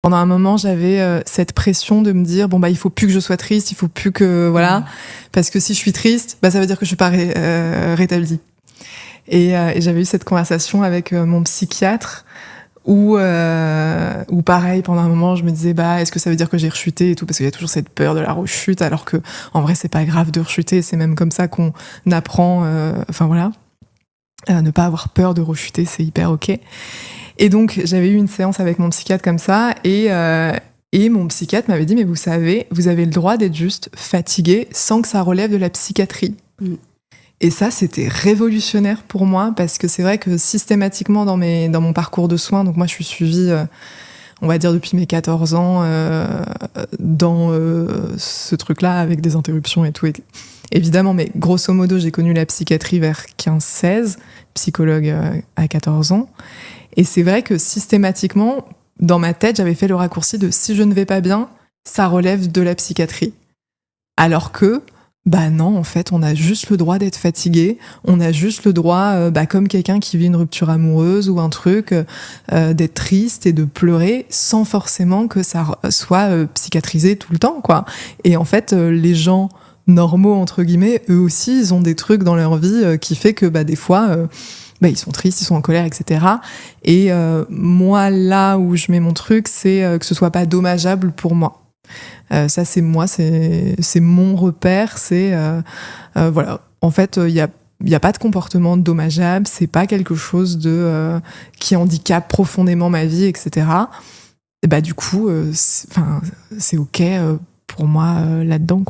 Pendant un moment, j'avais cette pression de me dire bon bah il faut plus que je sois triste, il faut plus que voilà, parce que si je suis triste, bah ça veut dire que je suis pas rétablie. Et j'avais eu cette conversation avec mon psychiatre où pareil pendant un moment je me disais bah est-ce que ça veut dire que j'ai rechuté et tout, parce qu'il y a toujours cette peur de la rechute, alors que en vrai c'est pas grave de rechuter, c'est même comme ça qu'on apprend, enfin voilà, ne pas avoir peur de rechuter, c'est hyper ok. Et donc, j'avais eu une séance avec mon psychiatre comme ça, et mon psychiatre m'avait dit, mais vous savez, vous avez le droit d'être juste fatigué sans que ça relève de la psychiatrie. Et ça, c'était révolutionnaire pour moi, parce que c'est vrai que systématiquement dans mon parcours de soins, donc moi je suis suivie, on va dire depuis mes 14 ans, dans ce truc-là, avec des interruptions et tout, évidemment, mais grosso modo, j'ai connu la psychiatrie vers 15-16, psychologue à 14 ans. Et c'est vrai que systématiquement, dans ma tête, j'avais fait le raccourci de si je ne vais pas bien, ça relève de la psychiatrie. Alors que, bah non, en fait, on a juste le droit d'être fatigué, on a juste le droit, comme quelqu'un qui vit une rupture amoureuse ou un truc, d'être triste et de pleurer sans forcément que ça soit psychiatrisé tout le temps, quoi. Et en fait, les gens normaux, entre guillemets, eux aussi, ils ont des trucs dans leur vie qui fait que, des fois... ils sont tristes, ils sont en colère, etc. Et moi, là où je mets mon truc, c'est que ce soit pas dommageable pour moi. Ça, c'est moi, c'est mon repère. C'est voilà. En fait, il y a pas de comportement dommageable. C'est pas quelque chose qui handicape profondément ma vie, etc. Et du coup, c'est ok pour moi là-dedans, quoi.